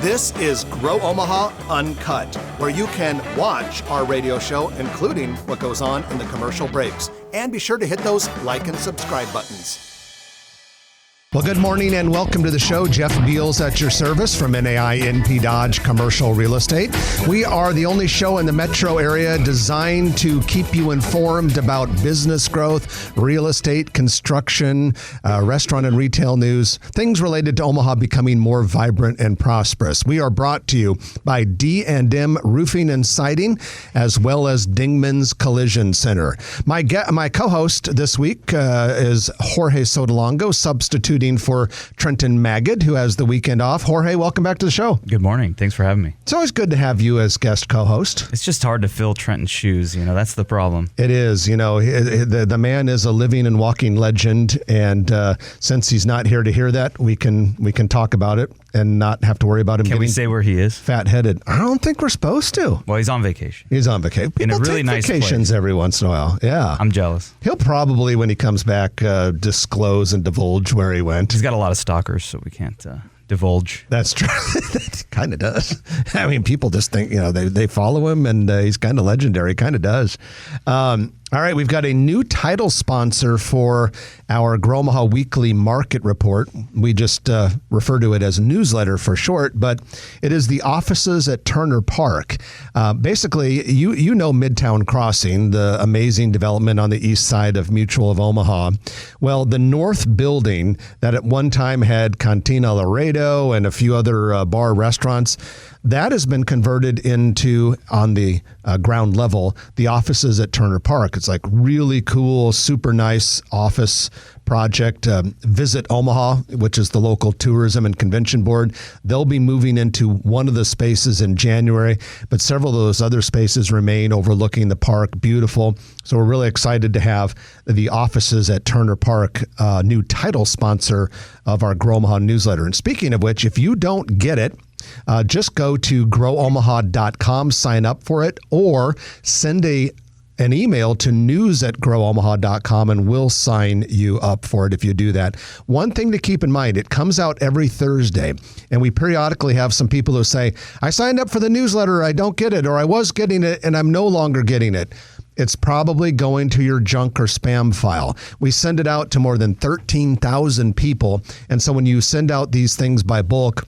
This is Grow Omaha Uncut, where you can watch our radio show, including what goes on in the commercial breaks. And be sure to hit those like and subscribe buttons. Well, good morning and welcome to the show. Jeff Beals at your service from NAI NP Dodge Commercial Real Estate. We are the only show in the metro area designed to keep you informed about business growth, real estate, construction, restaurant and retail news, things related to Omaha becoming more vibrant and prosperous. We are brought to you by D&M Roofing and Siding, as well as Dingman's Collision Center. My co-host this week is Jorge Sotolongo, substituting for Trenton Magid, who has the weekend off. Jorge, welcome back to the show. Good morning. Thanks for having me. It's always good to have you as guest co-host. It's just hard to fill Trenton's shoes. That's the problem. It is. The man is a living and walking legend, and since he's not here to hear that, we can talk about it and not have to worry about him. Can we say where he is? Fat-headed. I don't think we're supposed to. Well, he's on vacation. He's on vacation. People in a really take nice vacations place. Every once in a while. Yeah. I'm jealous. He'll probably, when he comes back, disclose and divulge where he went. He's got a lot of stalkers, so we can't divulge. That's true. That kind of does. I mean, people just think, they follow him, and he's kind of legendary. Kind of does. All right, we've got a new title sponsor for our Grow Omaha Weekly Market Report. We just refer to it as newsletter for short, but it is the offices at Turner Park. Basically, you know Midtown Crossing, the amazing development on the east side of Mutual of Omaha. Well, the north building that at one time had Cantina Laredo and a few other bar restaurants, that has been converted into, on the ground level, the offices at Turner Park. It's like really cool, super nice office project. Visit Omaha, which is the local tourism and convention board. They'll be moving into one of the spaces in January, but several of those other spaces remain overlooking the park. Beautiful. So we're really excited to have the offices at Turner Park, new title sponsor of our Grow Omaha newsletter. And speaking of which, if you don't get it, just go to growomaha.com, sign up for it, or send an email to news@growomaha.com, and we'll sign you up for it if you do that. One thing to keep in mind, it comes out every Thursday, and we periodically have some people who say, I signed up for the newsletter, I don't get it, or I was getting it, and I'm no longer getting it. It's probably going to your junk or spam file. We send it out to more than 13,000 people, and so when you send out these things by bulk,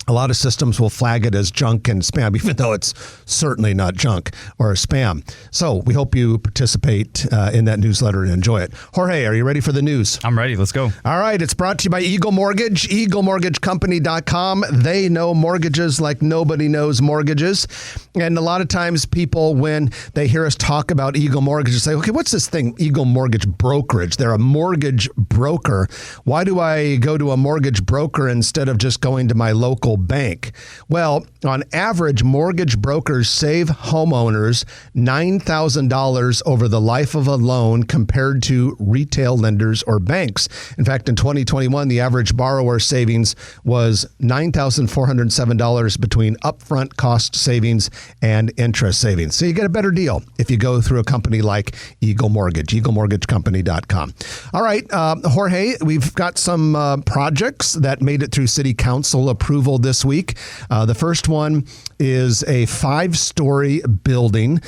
a lot of systems will flag it as junk and spam, even though it's certainly not junk or spam. So we hope you participate in that newsletter and enjoy it. Jorge, are you ready for the news? I'm ready. Let's go. All right. It's brought to you by Eagle Mortgage, EagleMortgageCompany.com. They know mortgages like nobody knows mortgages. And a lot of times people, when they hear us talk about Eagle Mortgage, say, okay, what's this thing, Eagle Mortgage Brokerage? They're a mortgage broker. Why do I go to a mortgage broker instead of just going to my local bank? Well, on average, mortgage brokers save homeowners $9,000 over the life of a loan compared to retail lenders or banks. In fact, in 2021, the average borrower savings was $9,407 between upfront cost savings and interest savings. So you get a better deal if you go through a company like Eagle Mortgage, EagleMortgageCompany.com. All right, Jorge, we've got some projects that made it through City Council approval this week. The first one is a 5-story building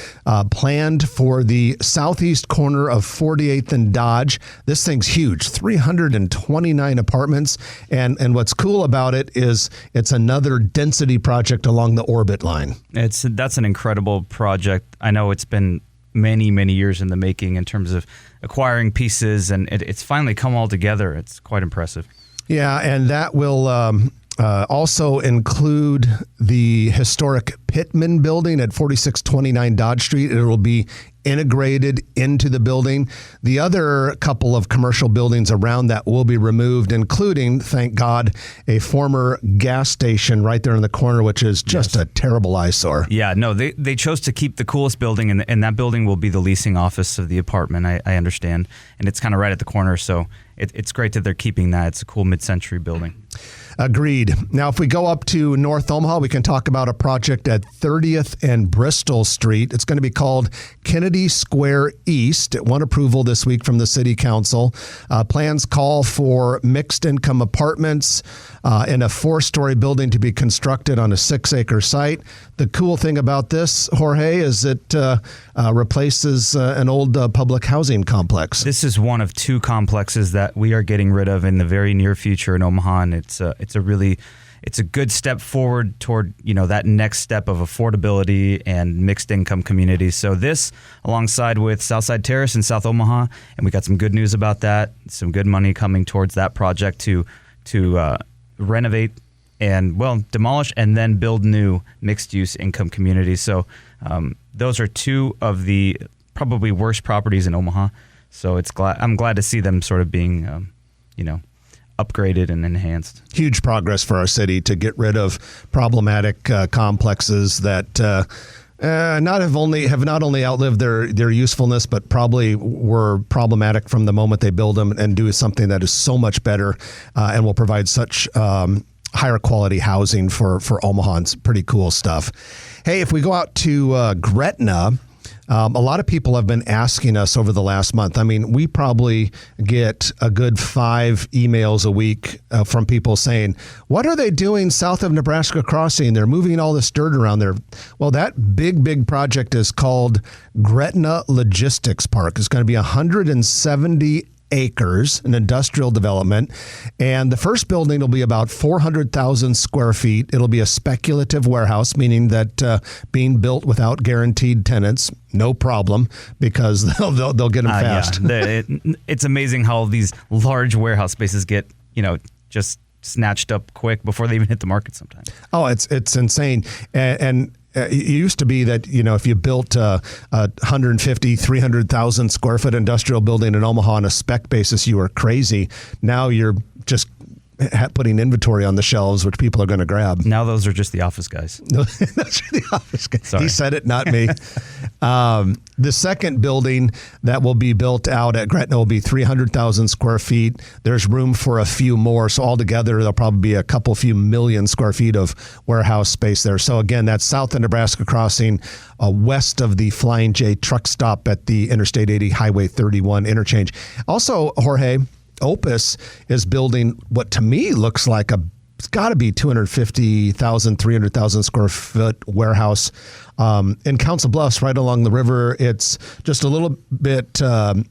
planned for the southeast corner of 48th and Dodge. This thing's huge, 329 apartments. And what's cool about it is it's another density project along the Orbit line. That's an incredible project. I know it's been many, many years in the making in terms of acquiring pieces, and it's finally come all together. It's quite impressive. Yeah, and that will also include the historic Pittman building at 4629 Dodge Street. It will be integrated into the building. The other couple of commercial buildings around that will be removed, including, thank God, a former gas station right there in the corner, which is just a terrible eyesore. Yeah, no, they chose to keep the coolest building, and that building will be the leasing office of the apartment, I understand. And it's kind of right at the corner, so it's great that they're keeping that. It's a cool mid-century building. Agreed. Now, if we go up to North Omaha, we can talk about a project at 30th and Bristol Street. It's going to be called Kennedy Square East. It won approval this week from the City Council. Plans call for mixed-income apartments in a 4-story building to be constructed on a 6-acre site. The cool thing about this, Jorge, is it replaces an old public housing complex. This is one of 2 complexes that we are getting rid of in the very near future in Omaha, and it's a good step forward toward that next step of affordability and mixed income communities. So this, alongside with Southside Terrace in South Omaha, and we got some good news about that. Some good money coming towards that project to renovate and demolish and then build new mixed use income communities. So those are 2 of the probably worst properties in Omaha. So I'm glad to see them sort of being upgraded and enhanced. Huge progress for our city to get rid of problematic complexes that have not only outlived their usefulness, but probably were problematic from the moment they build them, and do something that is so much better and will provide such higher quality housing for Omaha. It's pretty cool stuff. Hey, if we go out to Gretna, a lot of people have been asking us over the last month. I mean, we probably get a good 5 emails a week from people saying, what are they doing south of Nebraska Crossing? They're moving all this dirt around there. Well, that big project is called Gretna Logistics Park. It's going to be 170 acres, an industrial development, and the first building will be about 400,000 square feet. It'll be a speculative warehouse, meaning that being built without guaranteed tenants, no problem, because they'll get them fast. Yeah. It's amazing how these large warehouse spaces get just snatched up quick before they even hit the market sometimes. Oh, it's insane. And it used to be that, if you built a 150, 300,000 square foot industrial building in Omaha on a spec basis, you were crazy. Now you're just putting inventory on the shelves, which people are going to grab. Now those are just the office guys. Those are the office guys. Sorry. He said it, not me. The second building that will be built out at Gretna will be 300,000 square feet. There's room for a few more. So altogether, there'll probably be a few million square feet of warehouse space there. So again, that's south of Nebraska Crossing, west of the Flying J truck stop at the Interstate 80 Highway 31 interchange. Also, Jorge, Opus is building what to me looks like it's got to be 250,000, 300,000 square foot warehouse in Council Bluffs, right along the river. It's just a little bit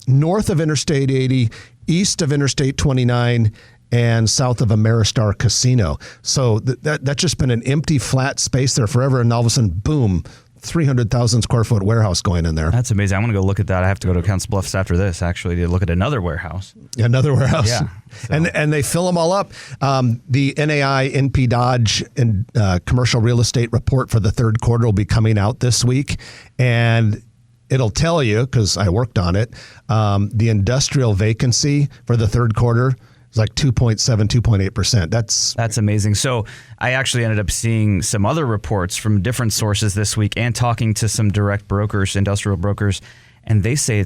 north of Interstate 80, east of Interstate 29, and south of Ameristar Casino. So that's just been an empty, flat space there forever, and all of a sudden, boom, 300,000 square foot warehouse going in there. That's amazing. I want to go look at that. I have to go to Council Bluffs after this, actually, to look at another warehouse. Another warehouse. Yeah. So. And they fill them all up. The NAI NP Dodge and commercial real estate report for the third quarter will be coming out this week. And it'll tell you, because I worked on it, the industrial vacancy for the third quarter is like 2.7, 2.8%. That's amazing. So I actually ended up seeing some other reports from different sources this week and talking to some direct brokers, industrial brokers, and they say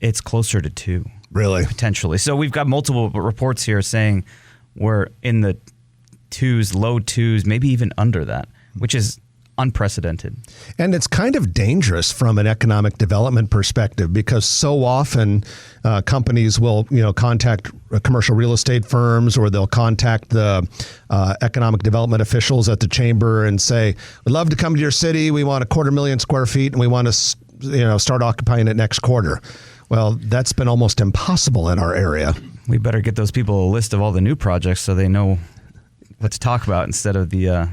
it's closer to 2. Really? Potentially. So we've got multiple reports here saying we're in the 2s, low 2s, maybe even under that, which is unprecedented. And it's kind of dangerous from an economic development perspective, because so often companies will, contact commercial real estate firms, or they'll contact the economic development officials at the chamber and say, we'd love to come to your city. We want 250,000 square feet and we want to, start occupying it next quarter. Well, that's been almost impossible in our area. We better get those people a list of all the new projects so they know what to talk about instead of the,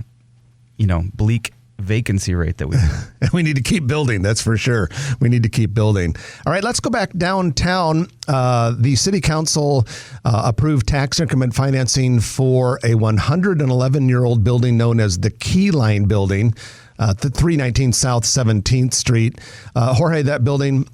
bleak vacancy rate that we have. We need to keep building, that's for sure. We need to keep building. All right, let's go back downtown. The City Council approved tax increment financing for a 111-year-old building known as the Key Line Building, the 319 South 17th Street. Jorge, that building,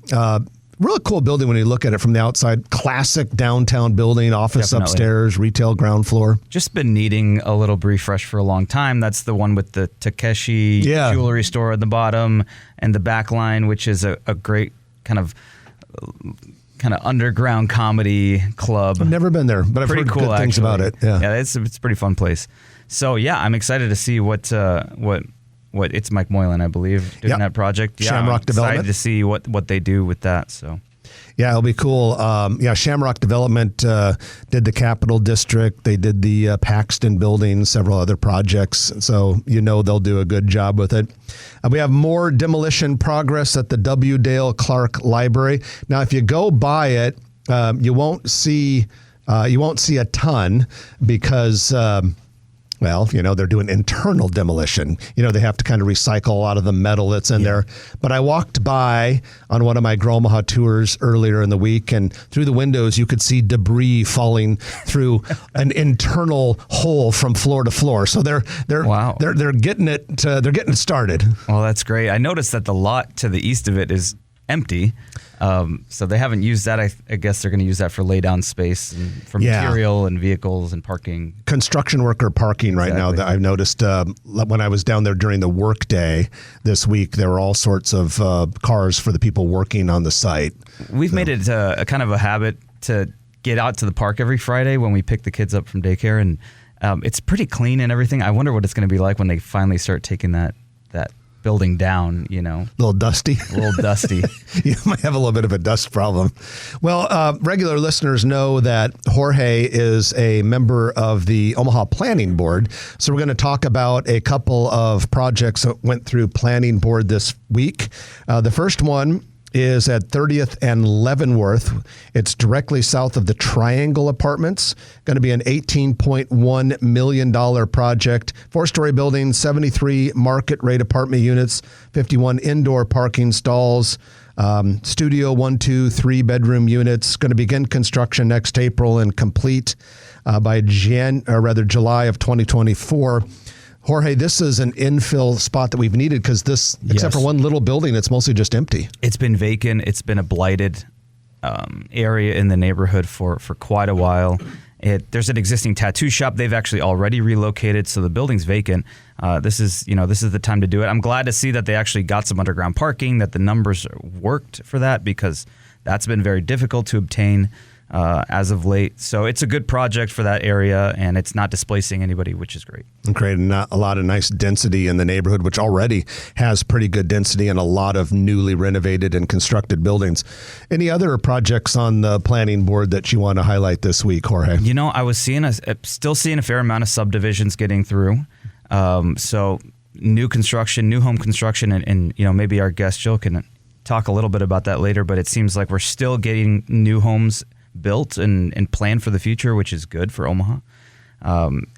really cool building when you look at it from the outside. Classic downtown building, office Definitely. Upstairs, retail ground floor. Just been needing a little refresh for a long time. That's the one with the Takeshi jewelry store at the bottom and the back line, which is a great kind of kind of underground comedy club. I've never been there, but I've Pretty heard cool, good things actually. about it. Yeah. It's a pretty fun place. So yeah, I'm excited to see what it's Mike Moylan, I believe, doing Yep. that project. Yeah, Shamrock I'm Development. excited to see what they do with that. So. Yeah, it'll be cool. Shamrock Development did the Capitol District. They did the Paxton Building, several other projects. So they'll do a good job with it. We have more demolition progress at the W. Dale Clark Library. Now, if you go by it, you won't see a ton because. They're doing internal demolition. They have to kind of recycle a lot of the metal that's in there. But I walked by on one of my Gromaha tours earlier in the week, and through the windows you could see debris falling through an internal hole from floor to floor. So they're getting it started. Well, that's great. I noticed that the lot to the east of it is empty. So they haven't used that. I guess they're going to use that for lay down space and for material and vehicles and parking. Construction worker parking right now. That I've noticed when I was down there during the work day this week, there were all sorts of cars for the people working on the site. We've made it a kind of a habit to get out to the park every Friday when we pick the kids up from daycare, and it's pretty clean and everything. I wonder what it's going to be like when they finally start taking that building down, A little dusty. You might have a little bit of a dust problem. Well, regular listeners know that Jorge is a member of the Omaha Planning Board. So we're going to talk about a couple of projects that went through Planning Board this week. The first one is at 30th and Leavenworth. It's directly south of the Triangle Apartments. Going to be an $18.1 million project. 4-story building, 73 market rate apartment units, 51 indoor parking stalls, studio 1, 2, 3 bedroom units. Going to begin construction next April and complete by July of 2024. Jorge, this is an infill spot that we've needed because except for one little building, it's mostly just empty. It's been vacant. It's been a blighted area in the neighborhood for quite a while. There's an existing tattoo shop. They've actually already relocated, so the building's vacant. This is the time to do it. I'm glad to see that they actually got some underground parking, that the numbers worked for that, because that's been very difficult to obtain as of late. So it's a good project for that area, and it's not displacing anybody, which is great. And creating a lot of nice density in the neighborhood, which already has pretty good density and a lot of newly renovated and constructed buildings. Any other projects on the planning board that you want to highlight this week, Jorge? I was still seeing a fair amount of subdivisions getting through. So new construction, new home construction, and maybe our guest Jill can talk a little bit about that later, but it seems like we're still getting new homes built and planned for the future, which is good for Omaha,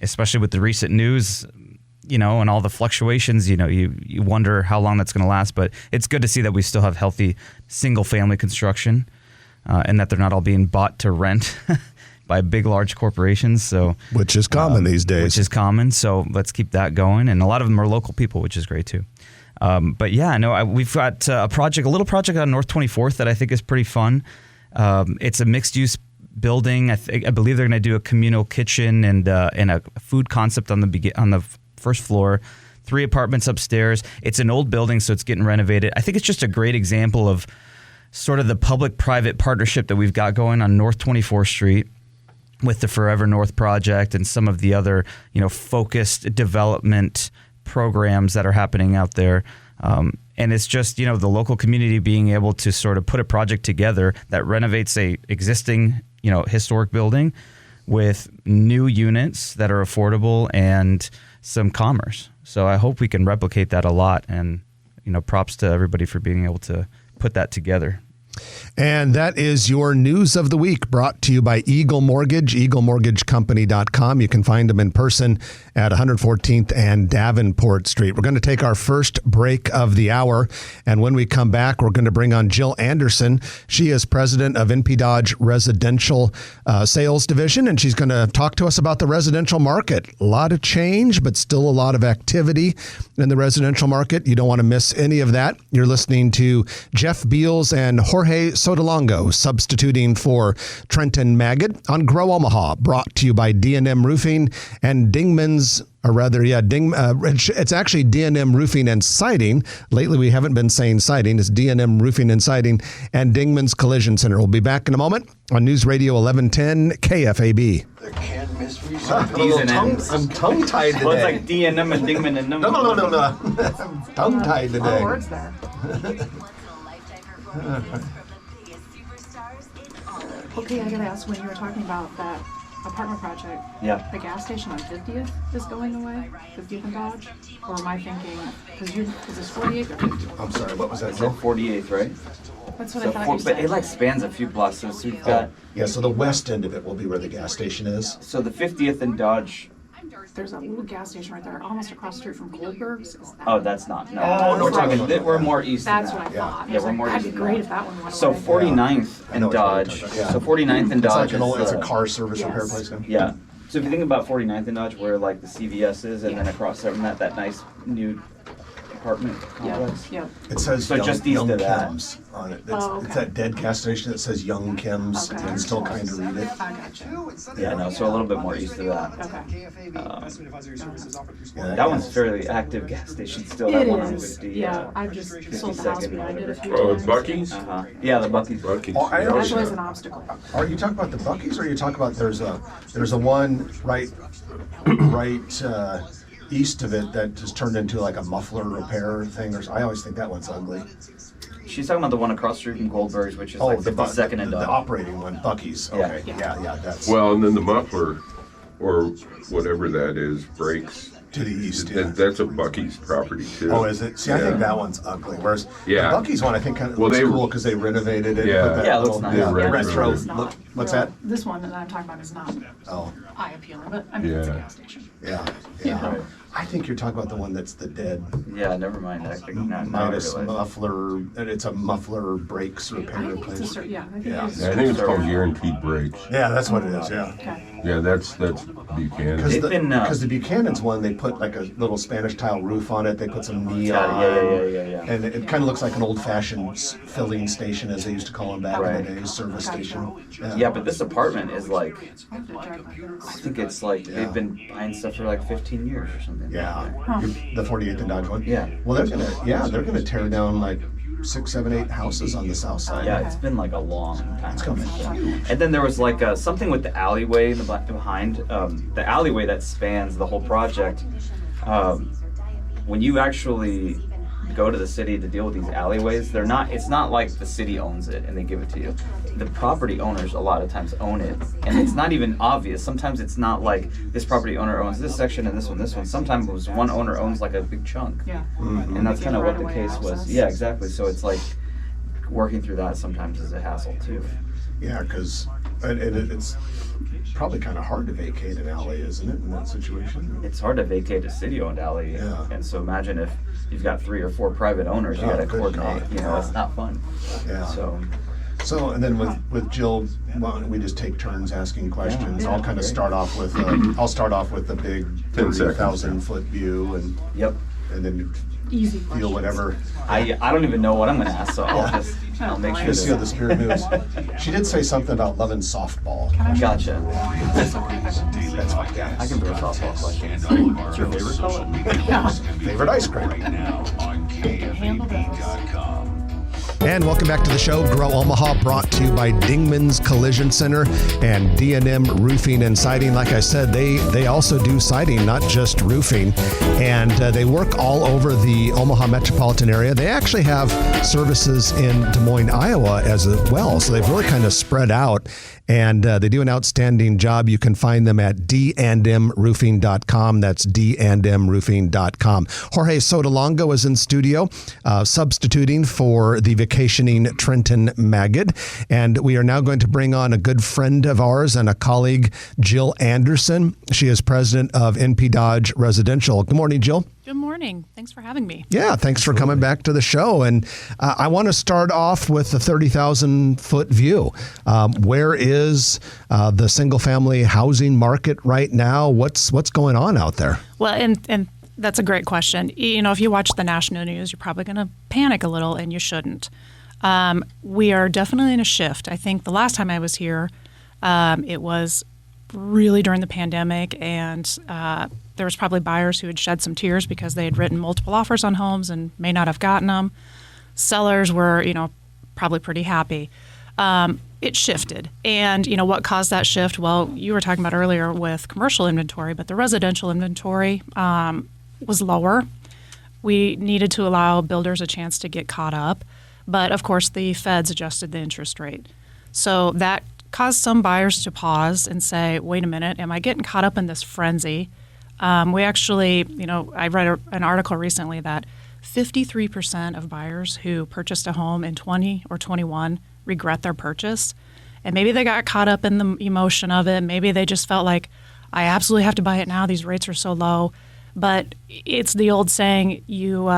especially with the recent news, and all the fluctuations. You wonder how long that's going to last, but it's good to see that we still have healthy single-family construction, and that they're not all being bought to rent by big, large corporations. So, which is common these days. Which is common. So let's keep that going, and a lot of them are local people, which is great too. But yeah, no, we've got a little project on North 24th that I think is pretty fun. It's a mixed-use building. I believe they're going to do a communal kitchen and a food concept on the first floor. 3 apartments upstairs. It's an old building, so it's getting renovated. I think it's just a great example of sort of the public-private partnership that we've got going on North 24th Street with the Forever North project and some of the other focused development programs that are happening out there. And it's just, the local community being able to sort of put a project together that renovates a existing, historic building with new units that are affordable and some commerce. So I hope we can replicate that a lot. And, props to everybody for being able to put that together. And that is your news of the week, brought to you by Eagle Mortgage, eaglemortgagecompany.com. You can find them in person at 114th and Davenport Street. We're going to take our first break of the hour, and when we come back, we're going to bring on Jill Anderson. She is president of NP Dodge Residential Sales Division, and she's going to talk to us about the residential market. A lot of change, but still a lot of activity in the residential market. You don't want to miss any of that. You're listening to Jeff Beals and Jorge Jorge Sotolongo, substituting for Trenton Magid on Grow Omaha, brought to you by D&M Roofing and Dingman's. It's actually D&M Roofing and Siding. Lately, we haven't been saying siding. It's D&M Roofing and Siding and Dingman's Collision Center. We'll be back in a moment on News Radio 1110 KFAB. The can't miss I'm tongue-tied today. Well, it's like D and M and Dingman and No. I'm tongue-tied today. All words there. Okay, I gotta ask, when you were talking about that apartment project, Yeah. the gas station on 50th is going away, 50th and Dodge? Or am I thinking, is this 48th or 50th? I'm sorry, what was that? It's at 48th, right? That's what So I thought you but it said. like spans a few blocks. So we've got Yeah, so the west end of it will be where the gas station is. so the 50th and Dodge. There's a little gas station right there, almost across the street from Goldberg's. Is that? Oh, that's not. No, Oh, we're no, talking. no, no, no, We're no. more east. That's than what I that. thought. Yeah, we're more That'd be east than great that. if that one went So away. 49th I know and what you're Dodge. talking about, yeah. So 49th and It's Dodge. like it's a is, car service repair Yes. place now. Yeah. So if you think about 49th and Dodge, where like the CVS is, and then across from that nice new apartment complex. Yep. It says So Young, just east Young of that. Kim's on it. It's, Oh, okay. it's that dead gas station that says Young Kim's. Okay. You can still kind of read it. I gotcha. Yeah, no. So a little bit more east of that. Okay. Yeah, That one's fairly active gas station still. That It one on is, 50. yeah. I've just sold the house 52nd, behind it a few Oh, times. Bucky's? Uh-huh. Yeah, the Bucky's. Bucky's. Oh, I That's always- always an obstacle. Are you talking about the Bucky's, or are you talking about there's a one right east of it that just turned into like a muffler repair thing? I always think that one's ugly. She's talking about the one across the street from Goldberg's, which is like the 52nd and the Dodge. operating one, Bucky's. Yeah. Okay, yeah, that's Well, and then the muffler, or whatever that is, breaks. to the east. Yeah. That's a Bucky's property too. Oh, is it? See, I think that one's ugly. Whereas Yeah. the Bucky's one, I think, kind of Well, looks they- cool because they renovated it. Yeah. put that Yeah, it looks little- nice. Yeah, retro. retro. It's not Look, what's real- that? This one that I'm talking about is not Oh, eye appealing, but I mean, it's a Yeah. gas station. yeah. Right. I think you're talking about the one that's the dead. Yeah, never mind. I think not. Now I Minus realize. muffler, and it's a muffler brakes I repair think it's a place. certain, yeah, I think Yeah. it's. Yeah, I think it's called guaranteed brakes. Yeah, that's what it is. Yeah. Okay. Yeah, that's Buchanan. Because They've the, been, 'cause the Buchanan's one, they put like a little Spanish tile roof on it. They put some neon. Yeah. And it kind of looks like an old-fashioned filling station, as they used to call them back Right. in the day, service Gotcha. station. Yeah, but this apartment is like, I have to drive my I goodness. think it's like Yeah. they've been buying stuff for like 15 years or something. Yeah, Huh. the 48th and Dodge one. Yeah. Well, they're gonna tear down like 6, 7, 8 houses on the south side. Yeah, it's been like a long time. It's gonna be huge. And then there was like something with the alleyway in the behind. The alleyway that spans the whole project. When you actually go to the city to deal with these alleyways, they're not. It's not like the city owns it and they give it to you. The property owners a lot of times own it, and it's not even obvious. Sometimes it's not like this property owner owns this section and this one, this one. Sometimes it was one owner owns like a big chunk. Yeah. And that's kind of what the Right-of-way case was. access. Yeah, exactly. So it's like working through that sometimes is a hassle too. Yeah, because it's probably kind of hard to vacate an alley, isn't it, in that situation? It's hard to vacate a city-owned alley, Yeah. and so imagine if you've got 3 or 4 private owners, you Oh, got to good coordinate. God. You know, Yeah. it's not fun. Yeah. So And then with Jill, why don't we just take turns asking questions? Yeah, I'll kind of great. start off with the big 10 seconds. 30,000-foot view, and yep. then Easy feel questions. whatever. I don't even know what I'm gonna ask, so I'll make sure. Just see how To, the spirit moves. She did say something about loving softball. gotcha. That's fine. Yeah. I can throw a softball question. What's your favorite color? Yeah. Favorite ice cream. Handle those. And welcome back to the show, Grow Omaha, brought to you by Dingman's Collision Center and D&M Roofing and Siding. Like I said, they also do siding, not just roofing. And they work all over the Omaha metropolitan area. They actually have services in Des Moines, Iowa as well. So they've really kind of spread out. And they do an outstanding job. You can find them at dndmroofing.com. That's dndmroofing.com. Jorge Sotolongo is in studio, substituting for the vacationing Trenton Magid. And we are now going to bring on a good friend of ours and a colleague, Jill Anderson. She is president of NP Dodge Residential. Good morning, Jill. Good morning. Thanks for having me. Yeah, thanks for coming back to the show. And I want to start off with the 30,000-foot view. Where is the single-family housing market right now? What's going on out there? Well, and that's a great question. You know, if you watch the national news, you're probably going to panic a little, and you shouldn't. We are definitely in a shift. I think the last time I was here, it was really during the pandemic, and there was probably buyers who had shed some tears because they had written multiple offers on homes and may not have gotten them. Sellers were, probably pretty happy. It shifted. And, what caused that shift? Well, you were talking about earlier with commercial inventory, but the residential inventory was lower. We needed to allow builders a chance to get caught up. But, of course, the feds adjusted the interest rate. So that caused some buyers to pause and say, wait a minute, am I getting caught up in this frenzy? We actually, I read an article recently that 53% of buyers who purchased a home in 20 or 21 regret their purchase. And maybe they got caught up in the emotion of it. Maybe they just felt like, I absolutely have to buy it now. These rates are so low. But it's the old saying, you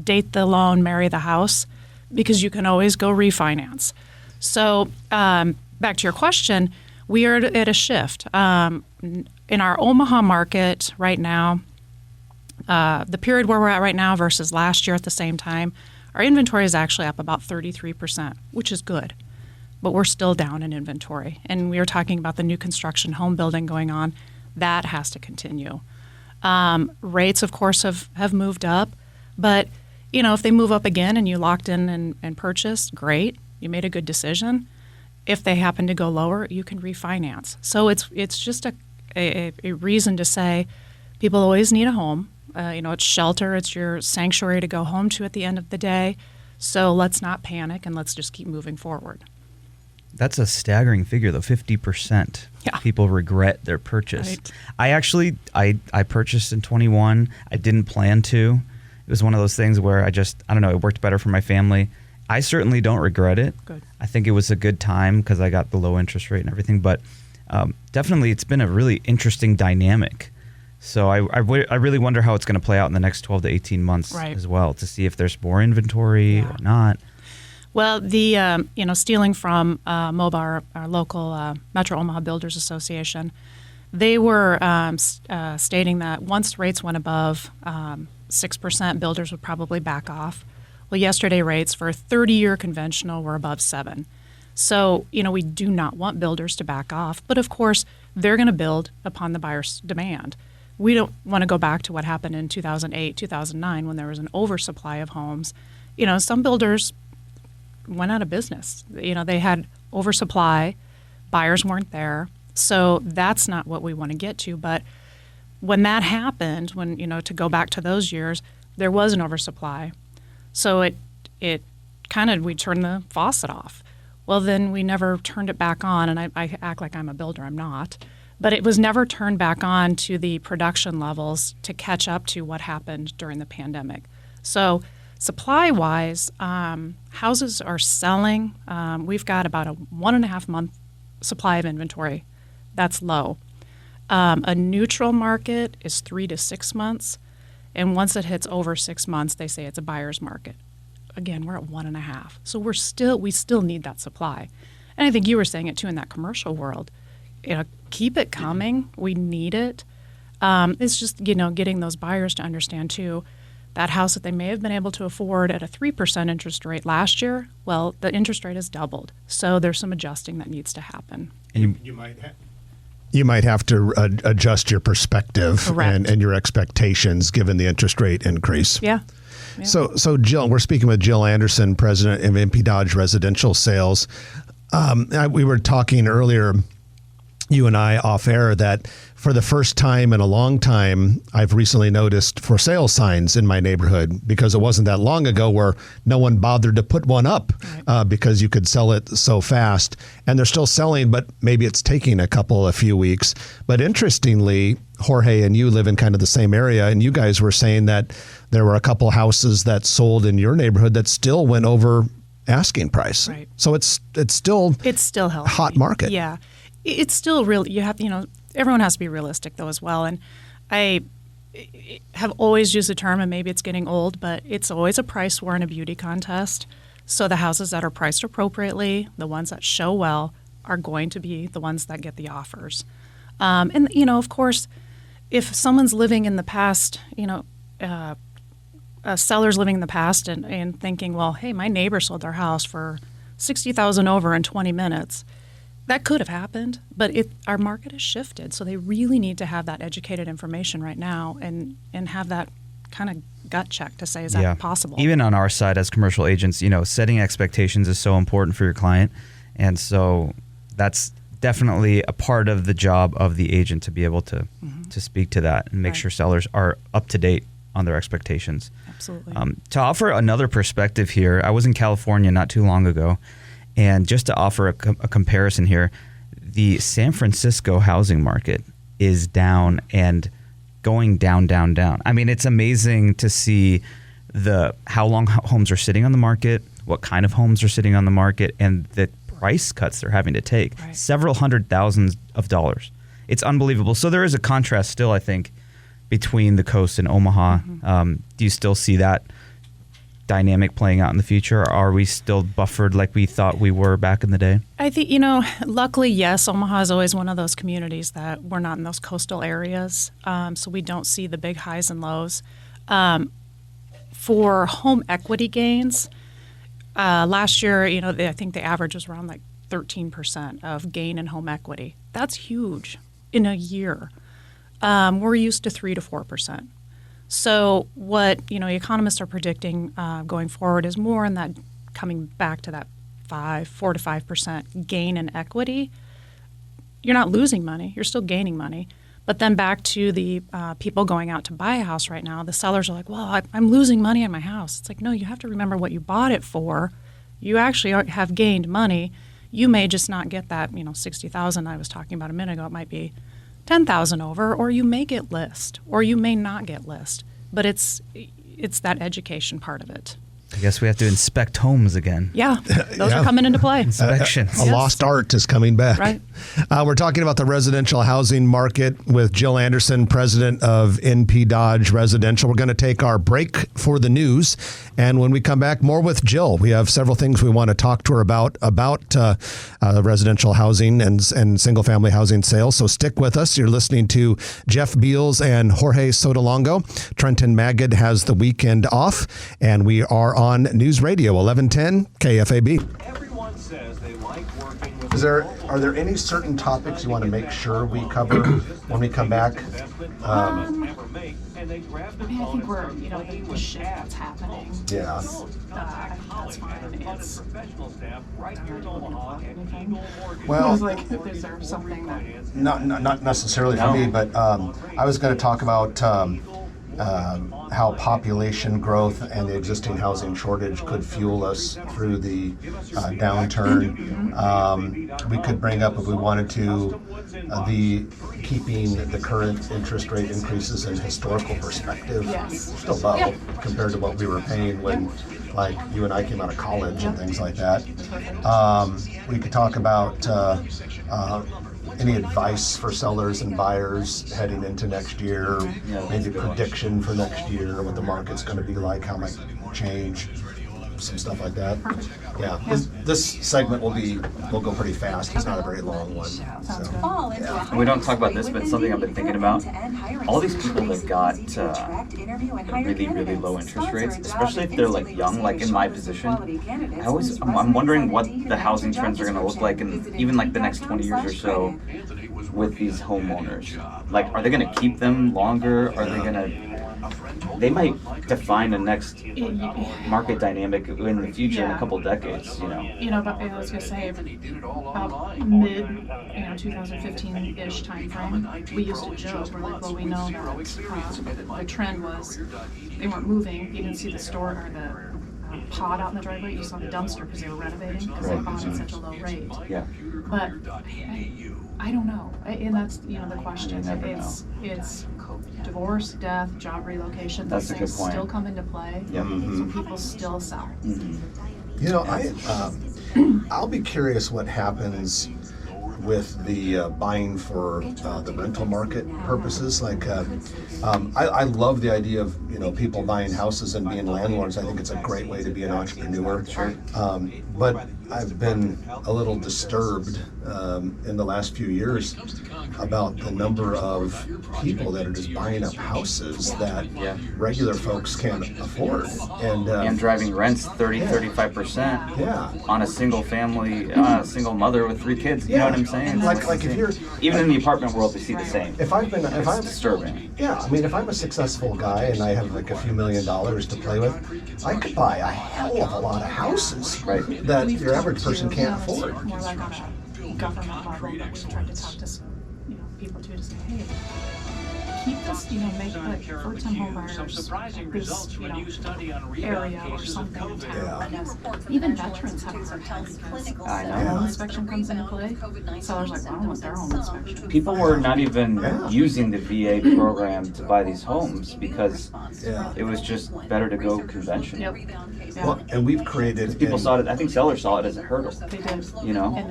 date the loan, marry the house, because you can always go refinance. So back to your question, we are at a shift. In our Omaha market right now, the period where we're at right now versus last year at the same time, our inventory is actually up about 33%, which is good. But we're still down in inventory. And we are talking about the new construction home building going on. That has to continue. Rates, of course, have moved up. But, if they move up again and you locked in and purchased, great. You made a good decision. If they happen to go lower, you can refinance. So it's just a reason to say people always need a home. It's shelter. It's your sanctuary to go home to at the end of the day. So let's not panic and let's just keep moving forward. That's a staggering figure, though. 50% people regret their purchase. Right. I actually, I purchased in 21. I didn't plan to. It was one of those things where I don't know, it worked better for my family. I certainly don't regret it. Good. I think it was a good time because I got the low interest rate and everything. But definitely it's been a really interesting dynamic. So I really wonder how it's going to play out in the next 12 to 18 months as well, to see if there's more inventory or not. Well, the stealing from MOBA, our local Metro Omaha Builders Association, they were stating that once rates went above 6%, builders would probably back off. Well, yesterday rates for a 30-year conventional were above 7%. So, we do not want builders to back off. But, of course, they're going to build upon the buyer's demand. We don't want to go back to what happened in 2008, 2009 when there was an oversupply of homes. Some builders went out of business. They had oversupply. Buyers weren't there. So that's not what we want to get to. But when that happened, to go back to those years, there was an oversupply. So it kind of, we turned the faucet off. Well, then we never turned it back on. And I act like I'm a builder. I'm not. But it was never turned back on to the production levels to catch up to what happened during the pandemic. So supply-wise, houses are selling. We've got about a 1.5 month supply of inventory. That's low. A neutral market is 3 to 6 months. And once it hits over 6 months, they say it's a buyer's market. Again, we're at 1.5. So we still need that supply. And I think you were saying it too in that commercial world. Keep it coming. We need it. It's just, getting those buyers to understand too, that house that they may have been able to afford at a 3% interest rate last year, well, the interest rate has doubled. So there's some adjusting that needs to happen. And you might have to adjust your perspective and your expectations given the interest rate increase. Yeah. So Jill, we're speaking with Jill Anderson, president of MP Dodge Residential Sales. We were talking earlier, you and I off air, that for the first time in a long time, I've recently noticed for sale signs in my neighborhood, because it wasn't that long ago where no one bothered to put one up because you could sell it so fast. And they're still selling, but maybe it's taking a few weeks. But interestingly, Jorge and you live in kind of the same area, and you guys were saying that there were a couple houses that sold in your neighborhood that still went over asking price. Right. So it's still healthy. Hot market. Yeah. It's still real. You have, everyone has to be realistic though as well. And I have always used the term, and maybe it's getting old, but it's always a price war in a beauty contest. So the houses that are priced appropriately, the ones that show well, are going to be the ones that get the offers. And of course, if someone's living in the past, sellers living in the past and thinking, well, hey, my neighbor sold their house for $60,000 over in 20 minutes. That could have happened, but our market has shifted. So they really need to have that educated information right now and have that kind of gut check to say, is that possible? Even on our side as commercial agents, setting expectations is so important for your client. And so that's definitely a part of the job of the agent to be able to speak to that and make sure sellers are up to date on their expectations. Absolutely. To offer another perspective here, I was in California not too long ago, and just to offer a comparison here, the San Francisco housing market is down and going down, down, down. I mean, it's amazing to see how long homes are sitting on the market, what kind of homes are sitting on the market, and the price cuts they're having to take. Right. Several $100,000s. It's unbelievable. So there is a contrast still, I think, between the coast and Omaha. Do you still see that dynamic playing out in the future, or are we still buffered like we thought we were back in the day? I think, luckily, yes, Omaha is always one of those communities that we're not in those coastal areas, so we don't see the big highs and lows. For home equity gains, last year, I think the average was around like 13% of gain in home equity. That's huge in a year. We're used to 3 to 4%. So what economists are predicting going forward is more in that coming back to that 4 to 5% gain in equity. You're not losing money; you're still gaining money. But then back to the people going out to buy a house right now, the sellers are like, "Well, I'm losing money on my house." It's like, no, you have to remember what you bought it for. You actually have gained money. You may just not get that $60,000 I was talking about a minute ago. It might be $10,000 over, or you may get list, or you may not get list. But it's that education part of it. I guess we have to inspect homes again. Yeah, those are coming into play. Inspections. A lost art is coming back. Right. We're talking about the residential housing market with Jill Anderson, president of NP Dodge Residential. We're going to take our break for the news. And when we come back, more with Jill. We have several things we want to talk to her about residential housing and single-family housing sales. So stick with us. You're listening to Jeff Beals and Jorge Sotolongo. Trenton Magid has the weekend off, and we are on News Radio 1110 KFAB. Everyone says they like working with Are there any certain topics you want to make sure we cover when we come back? I think we're, the shift that's happening. Yeah. I think that's fine. It's Well, it's like, is there something that... not necessarily for me, but I was going to talk about how population growth and the existing housing shortage could fuel us through the downturn. We could bring up, if we wanted to, keeping the current interest rate increases in historical perspective. Yes. Still low compared to what we were paying when, like, you and I came out of college and things like that. We could talk about any advice for sellers and buyers heading into next year, maybe prediction for next year, what the market's going to be like, how it might change, some stuff like that. Yeah, this segment will go pretty fast. It's not a very long one. So, We don't talk about this, but something I've been thinking about. All these people that got really, really low interest rates, especially if they're like young, like in my position, I'm wondering what the housing trends are going to look like in even like the next 20 years or so with these homeowners. Like, are they going to keep them longer? Are they going to... They might define the next market dynamic in the future in a couple of decades, But I was going to say, about mid, 2015-ish time frame, we used to joke, we're like, well, we know that the trend was they weren't moving. You didn't see the store or the pod out in the driveway. You saw the dumpster because they were renovating because they bought at such a low rate. Yeah. But I don't know, and that's the question. It's divorce, death, job relocation. That's those a good things point. Still come into play. Yep. So people still sell. I'll be curious what happens with the buying for the rental market purposes. Like, I love the idea of people buying houses and being landlords. I think it's a great way to be an entrepreneur. But I've been a little disturbed in the last few years about the number of people that are just buying up houses that regular folks can't afford. And driving rents 35% Yeah. on a single family, single mother with 3 kids. You know what I'm saying? Like if you're Even in the apartment world, we see the same. if I'm It's disturbing. Yeah, I mean, if I'm a successful guy and I have like a few $1 million to play with, I could buy a hell of a lot of houses that your average person can't afford. More like on a government level that we tried to talk to people too to say, hey, keep this, make like first-time home buyers this, area or something in town. Even veterans have a hard time because I know. home inspection comes into play. Sellers like, well, I don't want their home inspection. People were not even using the VA program to buy these homes because it was just better to go conventional. Yep. Well, and we've created. People saw it. I think sellers saw it as a hurdle. They did.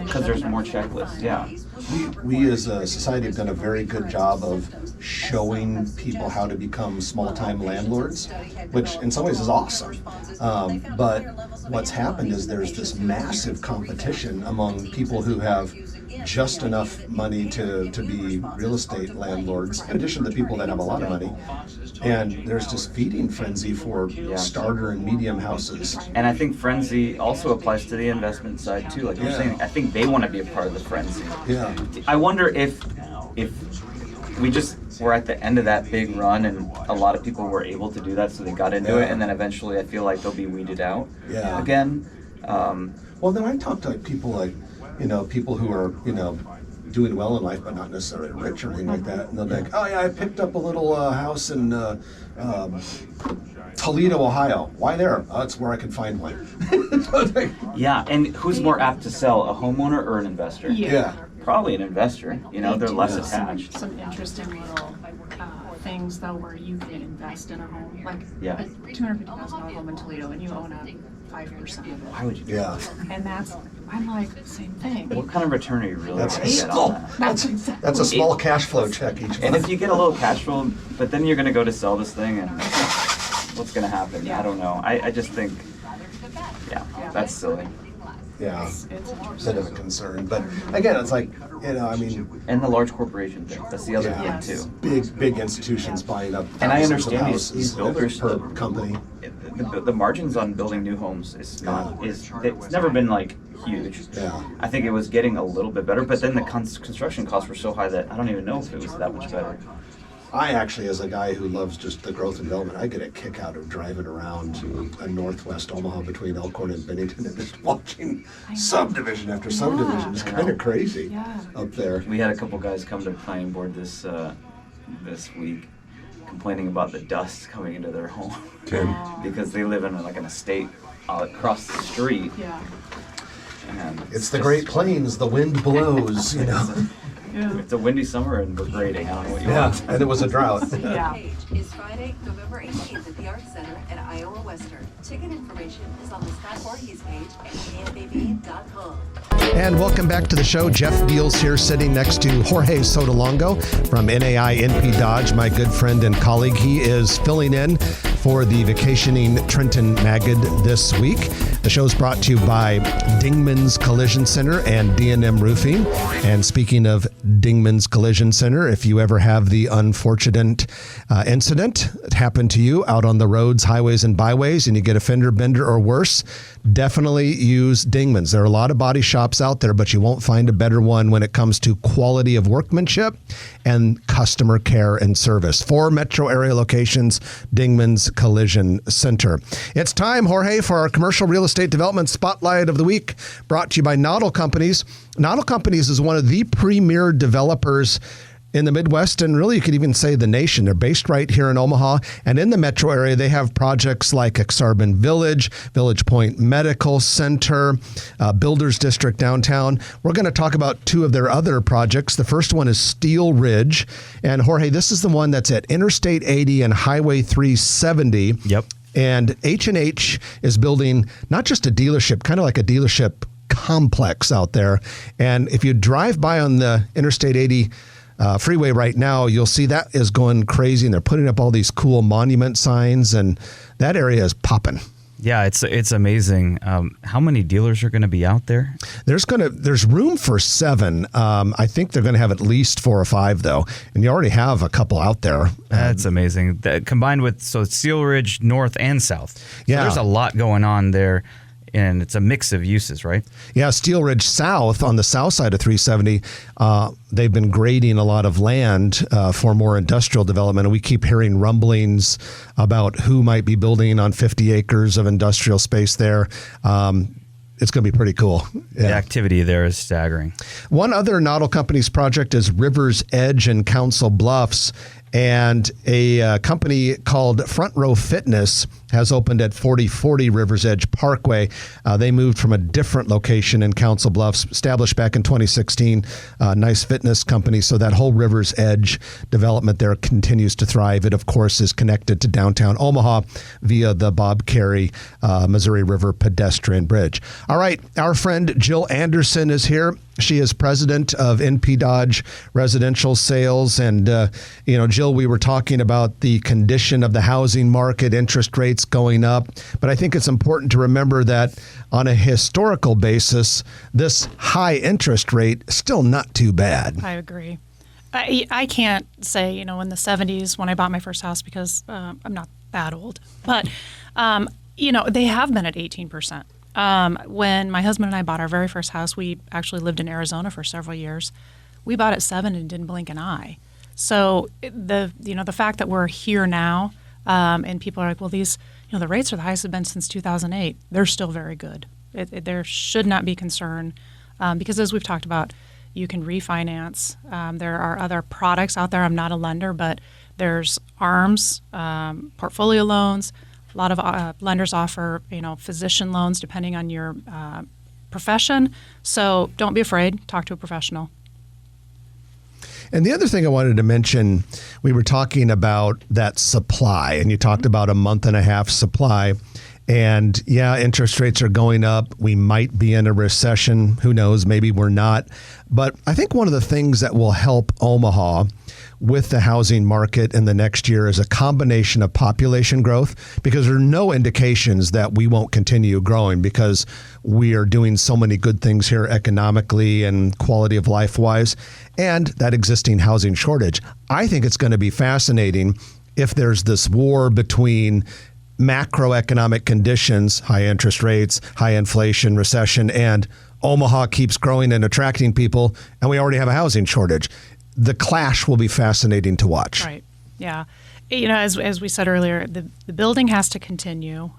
Because there's more checklists. Yeah. We as a society have done a very good job of showing people how to become small-time landlords, which in some ways is awesome. But what's happened is there's this massive competition among people who have just enough money to be real estate landlords, in addition to the people that have a lot of money. And there's this feeding frenzy for starter and medium houses. And I think frenzy also applies to the investment side too. Like you're saying, I think they want to be a part of the frenzy. Yeah. I wonder if we just were at the end of that big run and a lot of people were able to do that, so they got into it, and then eventually I feel like they'll be weeded out again. Well, then I talk to people people who are, doing well in life, but not necessarily rich or anything like that. And they'll be like, oh yeah, I picked up a little house in Toledo, Ohio. Why there? Oh, it's where I can find one. Yeah, and who's more apt to sell, a homeowner or an investor? Yeah. Probably an investor. They're less attached. Some interesting little things though where you can invest in a home, like Yeah. a $250,000 home in Toledo, and you own a 5% of it. Why would you do Yeah. And I'm like, same thing. What kind of return are you really That's going a to get small, on that? that's a small cash flow check each And month. if you get a little cash flow, but then you're going to go to sell this thing, and what's going to happen? I don't know. I just think, that's silly. Yeah, It's bit interesting. of a concern. But again, it's like, I mean, And the large corporation thing. That's the other yeah, thing too. big institutions buying up And I thousands of understand houses these builders per company. The margins on building new homes it's never been like huge. Yeah. I think it was getting a little bit better, but then the construction costs were so high that I don't even know if it was that much better. I actually, as a guy who loves just the growth and development, I get a kick out of driving around northwest Omaha between Elkhorn and Bennington and just watching subdivision after subdivision. It's kind of crazy up there. We had a couple guys come to the planning board this week complaining about the dust coming into their home because they live in like an estate across the street. Yeah. And It's the Great Plains, the wind blows, It's a windy summer and we're grading. I don't know what you Yeah, want. and it was a drought. Yeah. Is Friday, November 18th at the Arts Center at Iowa Western. Ticket information is on the Scott Voorhees page at canbaby.com. And welcome back to the show. Jeff Beals here, sitting next to Jorge Sotolongo from NAI NP Dodge, my good friend and colleague. He is filling in for the vacationing Trenton Magid this week. The show's brought to you by Dingman's Collision Center and D&M Roofing. And speaking of Dingman's Collision Center, if you ever have the unfortunate incident that happened to you out on the roads, highways, and byways, and you get a fender bender or worse, definitely use Dingman's. There are a lot of body shops out there, but you won't find a better one when it comes to quality of workmanship and customer care and service. 4 metro area locations, Dingman's Collision Center. It's time, Jorge, for our commercial real estate development spotlight of the week, brought to you by Noddle Companies. Noddle Companies is one of the premier developers in the Midwest, and really you could even say the nation. They're based right here in Omaha, and in the metro area they have projects like Exarban Village, Village Point Medical Center, Builders District downtown. We're going to talk about 2 of their other projects. The first one is Steel Ridge, and Jorge, this is the one that's at Interstate 80 and Highway 370. Yep. And H&H is building not just a dealership, kind of like a dealership complex out there. And if you drive by on the Interstate 80 freeway right now, you'll see that is going crazy, and they're putting up all these cool monument signs, and that area is popping. Yeah, it's amazing. How many dealers are going to be out there? There's room for 7. I think they're going to have at least 4 or 5 though, and you already have a couple out there. That's amazing. Combined with Steel Ridge North and South. So Yeah. there's a lot going on there, and it's a mix of uses, right? Yeah, Steel Ridge South on the south side of 370, they've been grading a lot of land for more industrial development, and we keep hearing rumblings about who might be building on 50 acres of industrial space there. It's going to be pretty cool. The activity there is staggering. One other Noddle Company's project is River's Edge in Council Bluffs, and a company called Front Row Fitness has opened at 4040 River's Edge Parkway. They moved from a different location in Council Bluffs, established back in 2016. Nice fitness company. So that whole River's Edge development there continues to thrive. It, of course, is connected to downtown Omaha via the Bob Carey Missouri River pedestrian bridge. All right, our friend Jill Anderson is here. She is president of NP Dodge Residential Sales. And, Jill, we were talking about the condition of the housing market, interest rates going up. But I think it's important to remember that on a historical basis, this high interest rate is still not too bad. I agree. I can't say, in the 70s when I bought my first house because I'm not that old. But, they have been at 18%. When my husband and I bought our very first house, we actually lived in Arizona for several years. We bought at 7 and didn't blink an eye. So the fact that we're here now, and people are like, well, these, the rates are the highest they've been since 2008. They're still very good. There should not be concern because as we've talked about, you can refinance. There are other products out there. I'm not a lender, but there's ARMs, portfolio loans. A lot of lenders offer, physician loans depending on your profession. So don't be afraid. Talk to a professional. And the other thing I wanted to mention, we were talking about that supply, and you talked about a month and a half supply. And yeah, interest rates are going up. We might be in a recession. Who knows? Maybe we're not. But I think one of the things that will help Omaha with the housing market in the next year is a combination of population growth, because there are no indications that we won't continue growing because we are doing so many good things here economically and quality of life wise, and that existing housing shortage. I think it's going to be fascinating if there's this war between macroeconomic conditions, high interest rates, high inflation, recession, and Omaha keeps growing and attracting people, and we already have a housing shortage. The clash will be fascinating to watch. Right. Yeah. As we said earlier, the building has to continue.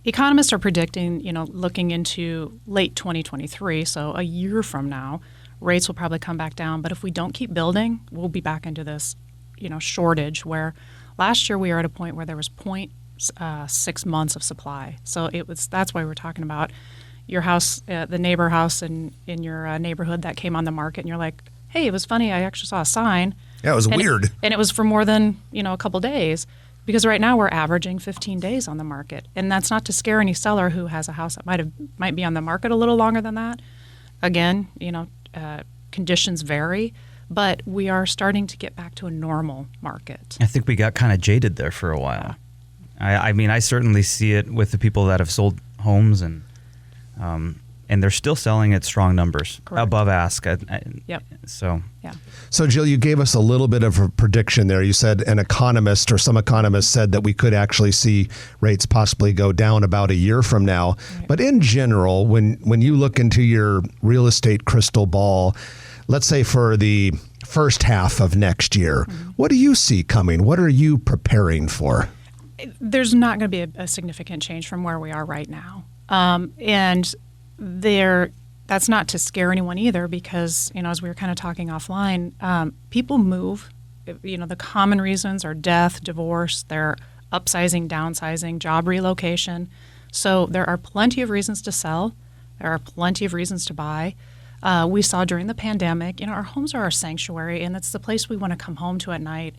Economists are predicting, looking into late 2023, so a year from now, rates will probably come back down. But if we don't keep building, we'll be back into this, shortage where last year we were at a point where there was 0.6 months of supply. So that's why we're talking about your house, the neighbor house in your neighborhood that came on the market, and you're like, hey, it was funny. I actually saw a sign. Yeah, it was weird. And it was for more than, a couple days, because right now we're averaging 15 days on the market. And that's not to scare any seller who has a house that might be on the market a little longer than that. Again, conditions vary, but we are starting to get back to a normal market. I think we got kind of jaded there for a while. I mean, I certainly see it with the people that have sold homes and they're still selling at strong numbers. Correct. Above ask. Yep. So, yeah. So, Jill, you gave us a little bit of a prediction there. You said an economist or some economists said that we could actually see rates possibly go down about a year from now. Right. But in general, when you look into your real estate crystal ball, let's say for the first half of next year, what do you see coming? What are you preparing for? There's not going to be a significant change from where we are right now. And that's not to scare anyone either, because, as we were kind of talking offline, people move. The common reasons are death, divorce, they're upsizing, downsizing, job relocation. So there are plenty of reasons to sell. There are plenty of reasons to buy. We saw during the pandemic, our homes are our sanctuary, and it's the place we want to come home to at night,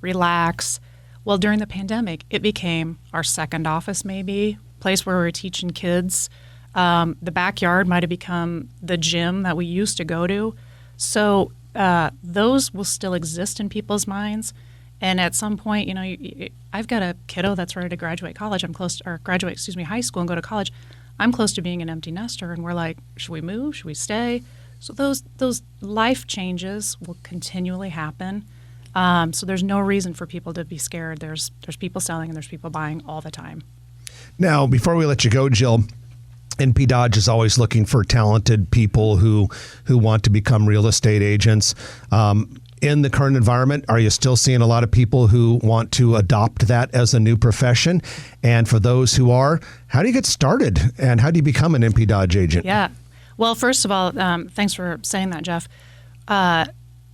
relax. Well, during the pandemic, it became our second office, maybe, place where we were teaching kids. The backyard might have become the gym that we used to go to. So those will still exist in people's minds. And at some point, I've got a kiddo that's ready to graduate college. High school and go to college. I'm close to being an empty nester, and we're like, should we move? Should we stay? So those life changes will continually happen. So there's no reason for people to be scared. There's people selling and there's people buying all the time. Now, before we let you go, Jill, NP Dodge is always looking for talented people who want to become real estate agents. In the current environment, are you still seeing a lot of people who want to adopt that as a new profession? And for those who are, how do you get started? And how do you become an NP Dodge agent? Yeah. Well, first of all, thanks for saying that, Jeff.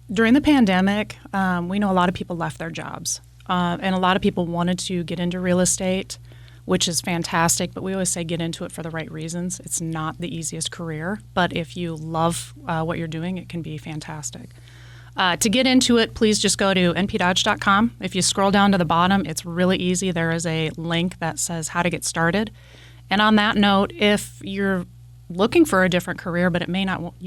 During the pandemic, we know a lot of people left their jobs. And a lot of people wanted to get into real estate, which is fantastic. But we always say get into it for the right reasons. It's not the easiest career. But if you love what you're doing, it can be fantastic. To get into it, please just go to npdodge.com. If you scroll down to the bottom, it's really easy. There is a link that says how to get started. And on that note, if you're looking for a different career, but you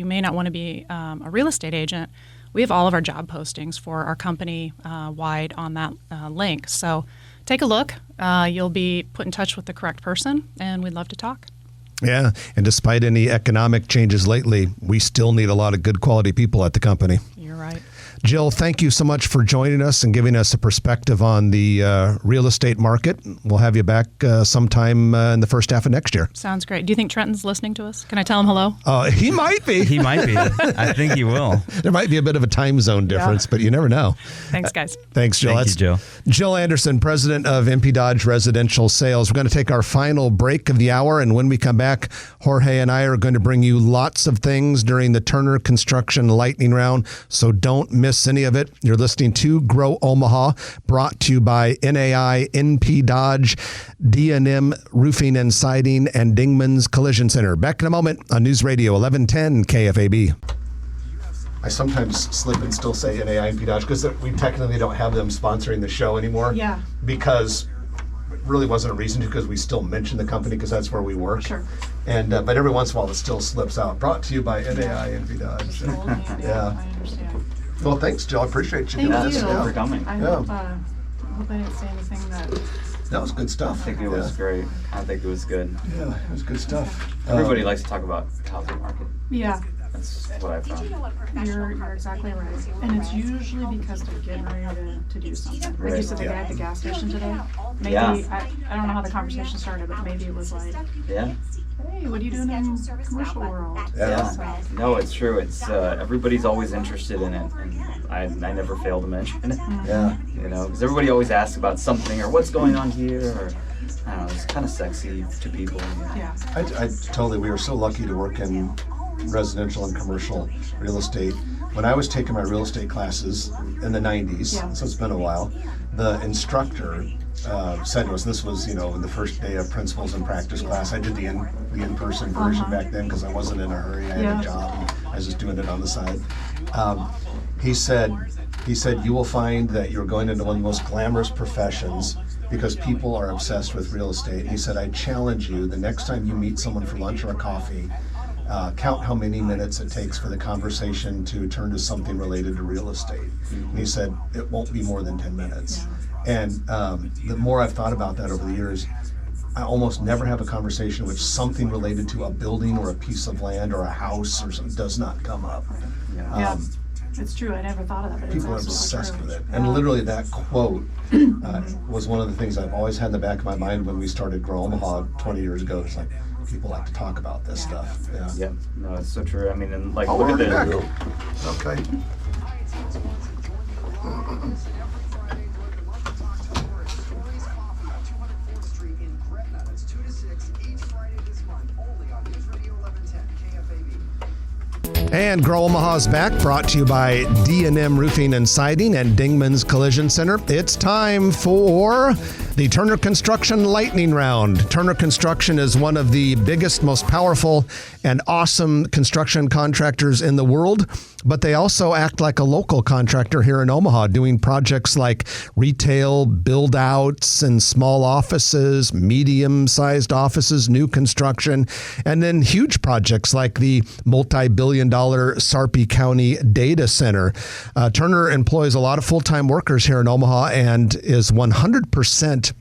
may not want to be a real estate agent, we have all of our job postings for our company wide on that link. So take a look. You'll be put in touch with the correct person, and we'd love to talk. Yeah, and despite any economic changes lately, we still need a lot of good quality people at the company. You're right. Jill, thank you so much for joining us and giving us a perspective on the real estate market. We'll have you back sometime in the first half of next year. Sounds great. Do you think Trenton's listening to us? Can I tell him hello? He might be. He might be. I think he will. There might be a bit of a time zone difference, but you never know. Thanks, guys. Thanks, Jill. Thank you, Jill. Jill Anderson, president of NP Dodge Residential Sales. We're going to take our final break of the hour, and when we come back, Jorge and I are going to bring you lots of things during the Turner Construction Lightning Round, so don't miss any of it. You're listening to Grow Omaha, brought to you by NAI, NP Dodge, D&M Roofing and Siding, and Dingman's Collision Center. Back in a moment on News Radio 1110 KFAB. I sometimes slip and still say NAI, NP Dodge, because we technically don't have them sponsoring the show anymore. Yeah. Because it really wasn't a reason to, because we still mention the company because that's where we work. Sure. And but every once in a while it still slips out. Brought to you by NAI, NP Dodge. Yeah. I understand. Well, thanks, Jill. I appreciate you Thank doing you. this. Thanks for coming. I Yeah. hope I didn't say anything that. That was good stuff. I think it was great. I think it was good. Yeah, it was good stuff. Everybody likes to talk about housing market. Yeah, That's what I found. you're exactly right. And it's usually because they're getting ready to do something. Like you Right. said, the guy at the gas station today. Maybe Yeah. I don't know how the conversation started, but maybe it was like, Yeah. hey, what are you doing in the commercial world? Yeah. So, No, it's true. It's everybody's always interested in it, and I never fail to mention it. Yeah. You know, because everybody always asks about something or what's going on here, or I don't know. It's kind of sexy to people. yeah. I totally, we were so lucky to work in residential and commercial real estate. When I was taking my real estate classes in the 90s, Yeah. so it's been a while, the instructor said to us, this was, in the first day of principles and practice class. I did the in-person version back then because I wasn't in a hurry. I had Yeah. a job. I was just doing it on the side. He said, you will find that you're going into one of the most glamorous professions because people are obsessed with real estate. He said, I challenge you, the next time you meet someone for lunch or a coffee, count how many minutes it takes for the conversation to turn to something related to real estate. And he said, it won't be more than 10 minutes. And the more I've thought about that over the years, I almost never have a conversation in which something related to a building or a piece of land or a house or something does not come up. Yeah, it's true. I never thought of that. But People are it's obsessed absolutely with true. it. And literally that quote was one of the things I've always had in the back of my mind when we started Grow Omaha 20 years ago. It's like, people like to talk about this stuff. Yeah. Yeah. No, it's so true. I mean, and like, Oh, look we're at back. this. Okay. And Grow Omaha's back, brought to you by D&M Roofing and Siding and Dingman's Collision Center. It's time for The Turner Construction Lightning Round. Turner Construction is one of the biggest, most powerful, and awesome construction contractors in the world, but they also act like a local contractor here in Omaha, doing projects like retail build-outs and small offices, medium-sized offices, new construction, and then huge projects like the multi-billion-dollar Sarpy County Data Center. Turner employs a lot of full-time workers here in Omaha and is 100%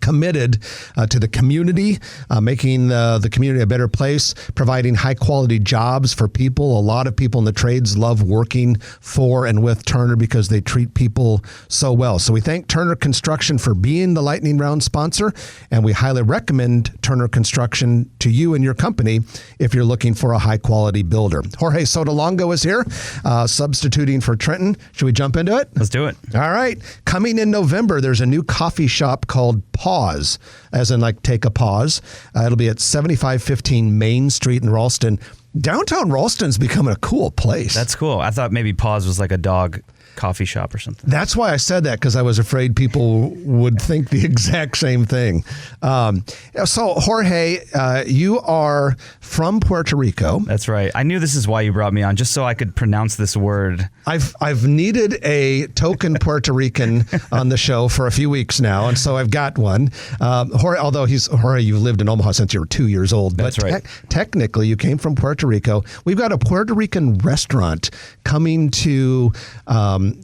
committed to the community, making the community a better place, providing high-quality jobs for people. A lot of people in the trades love working for and with Turner because they treat people so well. So we thank Turner Construction for being the Lightning Round sponsor, and we highly recommend Turner Construction to you and your company if you're looking for a high-quality builder. Jorge Sotolongo is here, substituting for Trenton. Should we jump into it? Let's do it. All right. Coming in November, there's a new coffee shop called Pause, as in like take a pause. It'll be at 7515 Main Street in Ralston. Downtown Ralston's becoming a cool place. That's cool. I thought maybe Pause was like a dog coffee shop or something. That's why I said that, because I was afraid people would think the exact same thing. So, Jorge, you are from Puerto Rico. That's right. I knew this is why you brought me on, just so I could pronounce this word. I've needed a token Puerto Rican on the show for a few weeks now, and so I've got one. Jorge, although Jorge, you've lived in Omaha since you were 2 years old. That's but right. Technically, you came from Puerto Rico. We've got a Puerto Rican restaurant coming to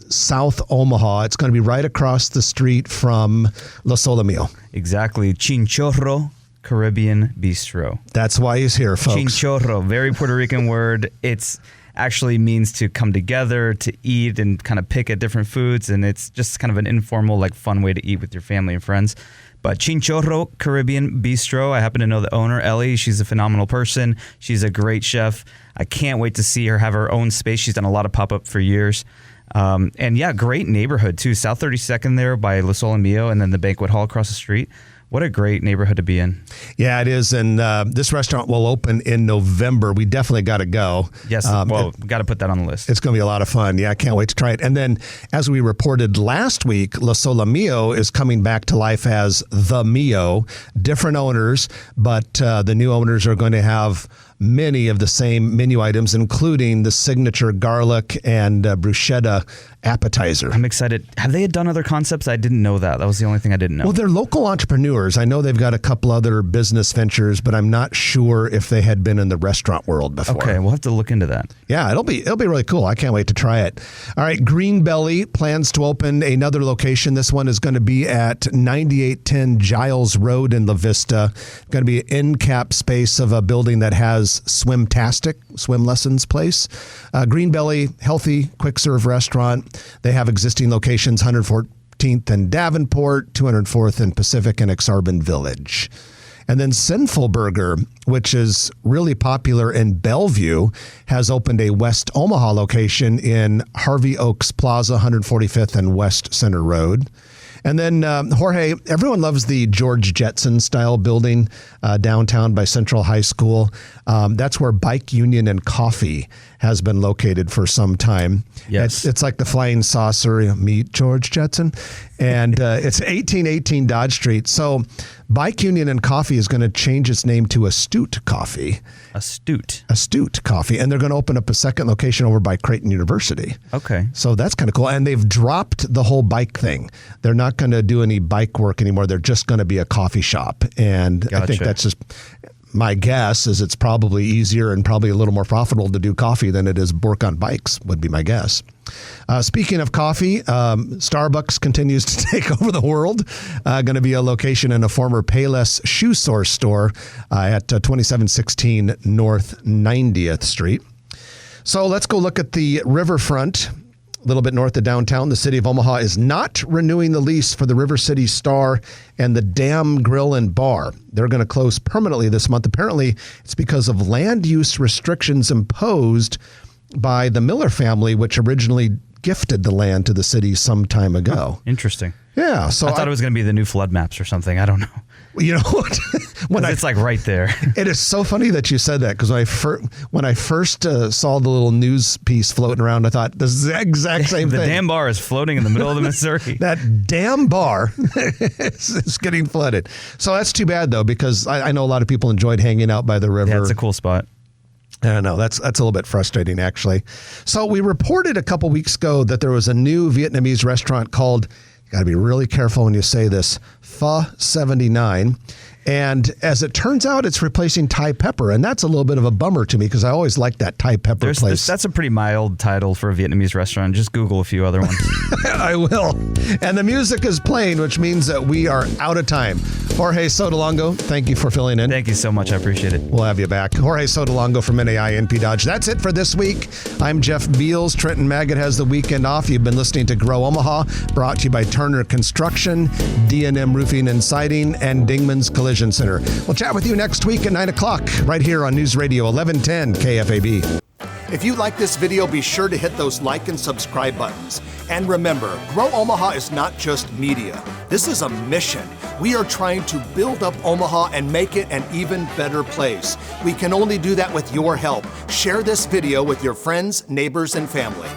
South Omaha. It's going to be right across the street from La Solomillo. Exactly. Chinchorro Caribbean Bistro. That's why he's here, folks. Chinchorro, very Puerto Rican word. It's actually means to come together, to eat and kind of pick at different foods. And it's just kind of an informal, like fun way to eat with your family and friends. But Chinchorro Caribbean Bistro, I happen to know the owner, Ellie. She's a phenomenal person. She's a great chef. I can't wait to see her have her own space. She's done a lot of pop-up for years. And yeah, great neighborhood too. South 32nd there by La Solomillo, and then the banquet hall across the street. What a great neighborhood to be in. Yeah, it is. And this restaurant will open in November. We definitely got to go. Yes, got to put that on the list. It's going to be a lot of fun. Yeah, I can't wait to try it. And then, as we reported last week, La Solomillo is coming back to life as The Mio. Different owners, but the new owners are going to have many of the same menu items, including the signature garlic and bruschetta appetizer. I'm excited. Have they done other concepts? I didn't know that. That was the only thing I didn't know. Well, they're local entrepreneurs. I know they've got a couple other business ventures, but I'm not sure if they had been in the restaurant world before. Okay, we'll have to look into that. Yeah, it'll be really cool. I can't wait to try it. All right, Green Belly plans to open another location. This one is going to be at 9810 Giles Road in La Vista. Going to be an end cap space of a building that has Swimtastic, swim lessons place. Green Belly, healthy, quick serve restaurant. They have existing locations, 114th and Davenport, 204th and Pacific, and Exarban Village. And then Sinful Burger, which is really popular in Bellevue, has opened a West Omaha location in Harvey Oaks Plaza, 145th and West Center Road. And then, Jorge, everyone loves the George Jetson style building downtown by Central High School. That's where Bike Union and Coffee has been located for some time. Yes. It's like the flying saucer, meet George Jetson. And it's 1818 Dodge Street. So Bike Union and Coffee is going to change its name to Astute Coffee. Astute Coffee. And they're going to open up a second location over by Creighton University. Okay. So that's kind of cool. And they've dropped the whole bike thing. They're not going to do any bike work anymore. They're just going to be a coffee shop. And I think that's just... My guess is it's probably easier and probably a little more profitable to do coffee than it is work on bikes, would be my guess. Speaking of coffee, Starbucks continues to take over the world. Going to be a location in a former Payless Shoe Source store at 2716 North 90th Street. So let's go look at the riverfront. A little bit north of downtown, the city of Omaha is not renewing the lease for the River City Star and the Dam Grill and Bar. They're going to close permanently this month. Apparently, it's because of land use restrictions imposed by the Miller family, which originally gifted the land to the city some time ago. Interesting. Yeah. So I thought it was going to be the new flood maps or something. I don't know. You know what? It's like right there. It is so funny that you said that because when I first saw the little news piece floating around, I thought this is the exact same The thing. damn bar is floating in the middle of the Missouri. That damn bar is getting flooded. So that's too bad, though, because I know a lot of people enjoyed hanging out by the river. Yeah, it's a cool spot. I don't know. That's a little bit frustrating, actually. So we reported a couple weeks ago that there was a new Vietnamese restaurant called, you got to be really careful when you say this, Pho 79. And as it turns out, it's replacing Thai pepper. And that's a little bit of a bummer to me because I always liked that Thai pepper place. That's a pretty mild title for a Vietnamese restaurant. Just Google a few other ones. I will. And the music is playing, which means that we are out of time. Jorge Sotolongo, thank you for filling in. Thank you so much. I appreciate it. We'll have you back. Jorge Sotolongo from NAI NP Dodge. That's it for this week. I'm Jeff Beals. Trenton Maggot has the weekend off. You've been listening to Grow Omaha, brought to you by Turner Construction, D&M Roofing and Siding, and Dingman's Collision Center. We'll chat with you next week at 9 o'clock right here on News Radio 1110 KFAB. If you like this video, be sure to hit those like and subscribe buttons. And remember, Grow Omaha is not just media. This is a mission. We are trying to build up Omaha and make it an even better place. We can only do that with your help. Share this video with your friends, neighbors, and family.